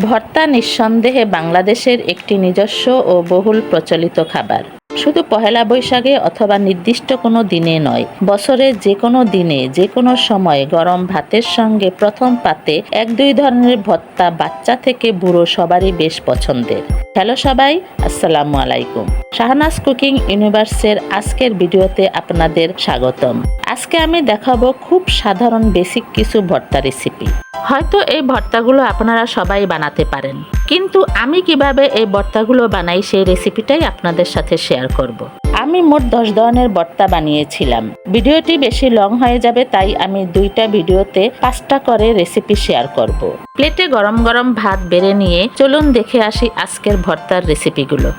ভর্তা নিঃসন্দেহে বাংলাদেশের একটি নিজস্ব ও বহুল প্রচলিত খাবার। শুধু পহেলা বৈশাখে অথবা নির্দিষ্ট কোনো দিনে নয়, বছরের যে কোনো দিনে যে কোনো সময় গরম ভাতের সঙ্গে প্রথম পাতে এক দুই ধরনের ভর্তা বাচ্চা থেকে বুড়ো সবারই বেশ পছন্দের। হ্যালো সবাই, আসসালামু আলাইকুম। শাহনাজ কুকিং ইউনিভার্সের আজকের ভিডিওতে আপনাদের স্বাগতম। আজকে আমি দেখাবো খুব সাধারণ বেসিক কিছু ভর্তা রেসিপি। হয়তো এই ভর্তাগুলো আপনারা সবাই বানাতে পারেন, কিন্তু আমি কিভাবে এই ভর্তাগুলো বানাই সেই রেসিপিটাই আপনাদের সাথে শেয়ার করব। আমি মোট 10 ধরনের ভর্তা বানিয়েছিলাম। ভিডিওটি বেশি লং হয়ে যাবে, তাই আমি দুইটা ভিডিওতে 5টা করে রেসিপি শেয়ার করব। প্লেটে গরম গরম ভাত বেড়ে নিয়ে চলুন দেখে আসি আজকের ভর্তার রেসিপিগুলো।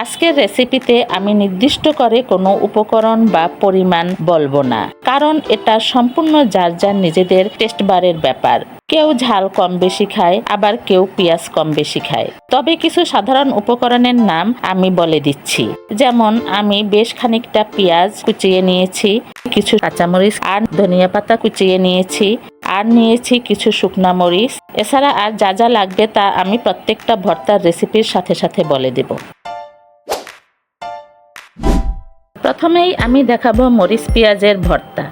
আজকের রেসিপিতে আমি নির্দিষ্ট করে কোনো উপকরণ বা পরিমাণ বলবো না, কারণ এটা সম্পূর্ণ যার যার নিজেদের টেস্ট বারের ব্যাপার। কেউ ঝাল কম বেশি খায়, আবার কেউ পেঁয়াজ কম বেশি খায়। তবে কিছু সাধারণ উপকরণের নাম আমি বলে দিচ্ছি। যেমন আমি বেশ খানিকটা পেঁয়াজ কুচিয়ে নিয়েছি, কিছু কাঁচামরিচ আর ধনিয়া পাতা কুচিয়ে নিয়েছি, আর নিয়েছি কিছু শুকনা মরিচ। এছাড়া আর যা যা লাগবে তা আমি প্রত্যেকটা ভর্তার রেসিপির সাথে সাথে বলে দেব। প্রথমেই আমি দেখাবো মরিচ পেঁয়াজের ভর্তা।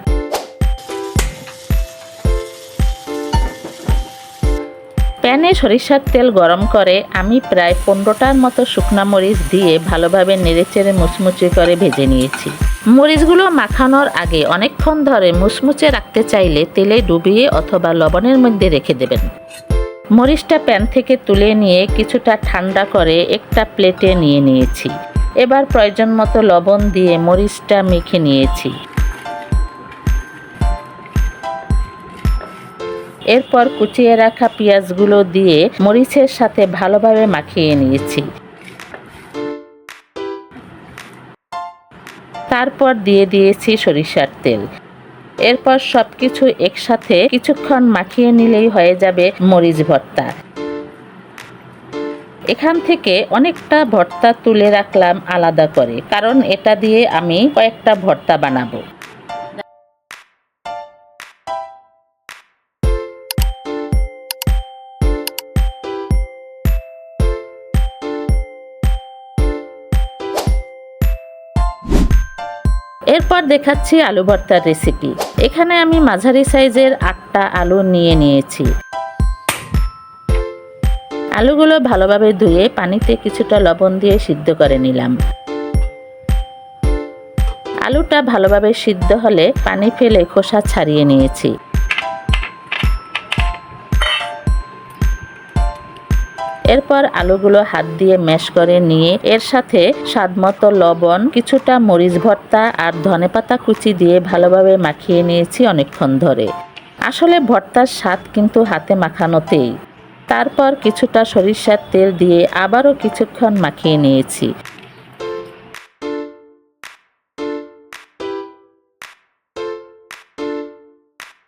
প্যানে সরিষার তেল গরম করে আমি প্রায় 15টার মতো শুকনা মরিচ দিয়ে ভালোভাবে নেড়েচেড়ে মুচমুচে করে ভেজে নিয়েছি। মরিচগুলো মাখানোর আগে অনেকক্ষণ ধরে মুচমুচে রাখতে চাইলে তেলে ডুবিয়ে অথবা লবণের মধ্যে রেখে দেবেন। মরিচটা প্যান থেকে তুলে নিয়ে কিছুটা ঠান্ডা করে একটা প্লেটে নিয়ে নিয়েছি। এবার প্রয়োজন মতো লবণ দিয়ে মরিচটা মেখে নিয়েছি। এরপর কুচিয়ে রাখা পেঁয়াজগুলো দিয়ে মরিচের সাথে ভালোভাবে মাখিয়ে নিয়েছি। তারপর দিয়ে দিয়েছি সরিষার তেল। এরপর সবকিছু একসাথে কিছুক্ষণ মাখিয়ে নিলেই হয়ে যাবে মরিচ ভর্তা। এখান থেকে অনেকটা ভর্তা তুলে রাখলাম আলাদা করে, কারণ এটা দিয়ে আমি কয়েকটা ভর্তা বানাবো। এরপর দেখাচ্ছি আলু ভর্তার রেসিপি। এখানে আমি মাঝারি সাইজের 8টা আলু নিয়ে নিয়েছি। আলুগুলো ভালোভাবে ধুয়ে পানিতে কিছুটা লবণ দিয়ে সিদ্ধ করে নিলাম। আলুটা ভালোভাবে সিদ্ধ হলে পানি ফেলে খোসা ছাড়িয়ে নিয়েছি। এরপর আলুগুলো হাত দিয়ে ম্যাশ করে নিয়ে এর সাথে স্বাদমতো লবণ, কিছুটা মরিচ ভর্তা আর ধনেপাতা কুচি দিয়ে ভালোভাবে মাখিয়ে নিয়েছি অনেকক্ষণ ধরে। আসলে ভর্তার স্বাদ কিন্তু হাতে মাখানোতেই। তারপর কিছুটা সরিষার তেল দিয়ে আবারও কিছুক্ষণ মাখিয়ে নিয়েছি।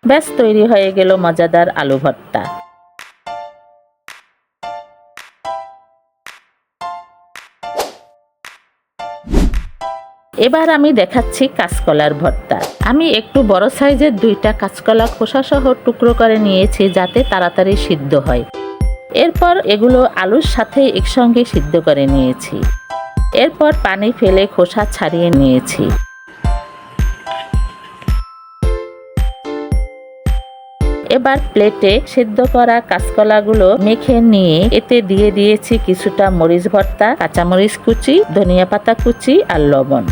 ব্যাস, তৈরি হয়ে গেল মজাদার আলু ভর্তা। এবার আমি দেখাচ্ছি কাঁচকলার ভর্তা। আমি একটু বড় সাইজের 2টা কাঁচকলা খোসা সহ টুকরো করে নিয়েছি, যাতে তাড়াতাড়ি সিদ্ধ হয়। এরপর এগুলো আলুর সাথে একসঙ্গে সিদ্ধ করে নিয়েছি। এরপর পানি ফেলে খোসা ছাড়িয়ে নিয়েছি। এবার প্লেটে সিদ্ধ করা কাঁচকলাগুলো মেখে নিয়ে এতে দিয়ে দিয়েছি কিছুটা মরিচ ভর্তা, কাঁচামরিচ কুচি, ধনিয়া পাতা কুচি আর লবণ।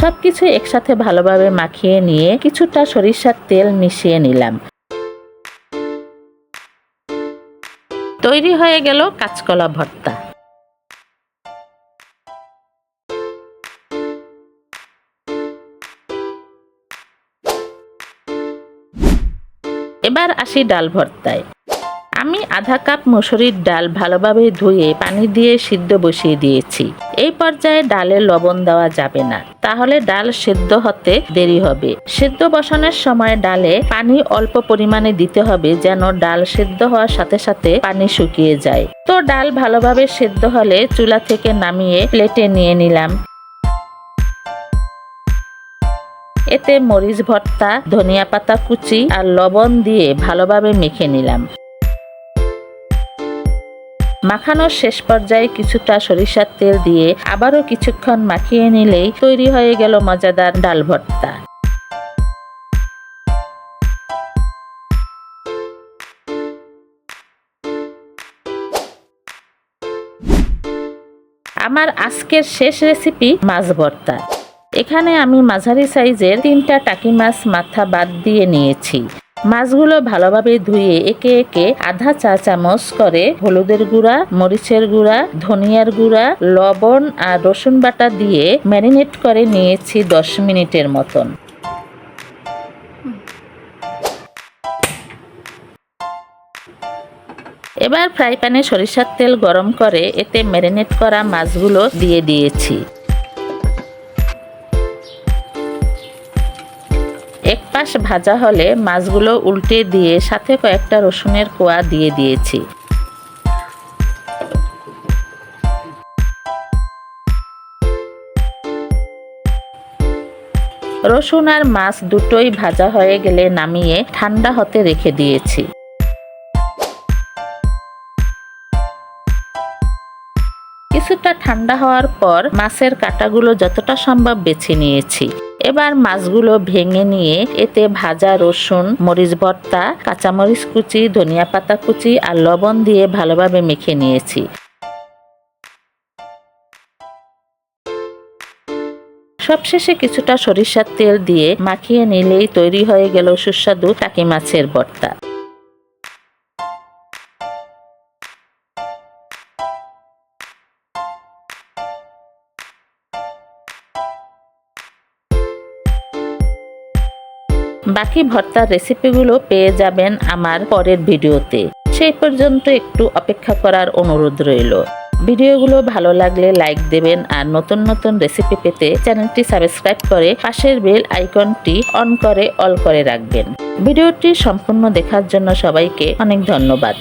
সবকিছু একসাথে ভালোভাবে মাখিয়ে নিয়ে কিছুটা সরিষার তেল মিশিয়ে নিলাম। তৈরি হয়ে গেল কাঁচকলা ভর্তা। এবার আসি ডাল ভর্তায়। আমি আধা কাপ মসুরির ডাল ভালোভাবে ধুয়ে পানি দিয়ে সিদ্ধ বসিয়ে দিয়েছি। এই পর্যায়ে ডালে লবণ দেওয়া যাবে না, তাহলে ডাল সিদ্ধ হতে দেরি হবে। সিদ্ধ বসানোর সময় ডালে পানি অল্প পরিমাণে দিতে হবে, যেন ডাল সিদ্ধ হওয়ার সাথে সাথে পানি শুকিয়ে যায়। তো ডাল ভালোভাবে সিদ্ধ হলে চুলা থেকে নামিয়ে প্লেটে নিয়ে নিলাম। এতে মরিচ ভর্তা, ধনিয়া পাতা কুচি আর লবণ দিয়ে ভালোভাবে মেখে নিলাম। মাখানোর শেষ পর্যায়ে কিছুটা সরিষার তেল দিয়ে আবারও কিছুক্ষণ মাখিয়ে নিলেই তৈরি হয়ে গেল মজাদার ডাল ভর্তা। আমার আজকের শেষ রেসিপি মাছ ভর্তা। এখানে আমি মাঝারি সাইজের 3টা টাকি মাছ মাথা বাদ দিয়ে নিয়েছি। মাছগুলো ভালোভাবে ধুয়ে একে একে আধা চা চামচ করে হলুদের গুঁড়া, মরিচের গুঁড়া, ধনিয়ার গুঁড়া, লবণ আর রসুন বাটা দিয়ে ম্যারিনেট করে নিয়েছি 10 মিনিটের মতন। এবার ফ্রাই প্যানে সরিষার তেল গরম করে এতে ম্যারিনেট করা মাছগুলো দিয়ে দিয়েছি। এক পাশ ভাজা হলে মাছগুলো উল্টে দিয়ে সাথে কয়েকটা রসুনের কোয়া দিয়ে দিয়েছি। রসুন আর মাছ দুটোই ভাজা হয়ে গেলে নামিয়ে ঠান্ডা হতে রেখে দিয়েছি। কিছুটা ঠান্ডা হওয়ার পর মাছের কাঁটাগুলো যতটা সম্ভব বেছে নিয়েছি। এবার মাছগুলো ভেঙে নিয়ে এতে ভাজা রসুন, মরিচ ভর্তা, কাঁচামরিচ কুচি, ধনিয়া পাতা কুচি আর লবণ দিয়ে ভালোভাবে মেখে নিয়েছি। সবশেষে কিছুটা সরিষার তেল দিয়ে মাখিয়ে নিলেই তৈরি হয়ে গেল সুস্বাদু টাকি মাছের ভর্তা। বাকি ভর্তার রেসিপিগুলো পেয়ে যাবেন আমার পরের ভিডিওতে। সেই পর্যন্ত একটু অপেক্ষা করার অনুরোধ রইল। ভিডিওগুলো ভালো লাগলে লাইক দেবেন আর নতুন নতুন রেসিপি পেতে চ্যানেলটি সাবস্ক্রাইব করে পাশের বেল আইকনটি অন করে অল করে রাখবেন। ভিডিওটি সম্পূর্ণ দেখার জন্য সবাইকে অনেক ধন্যবাদ।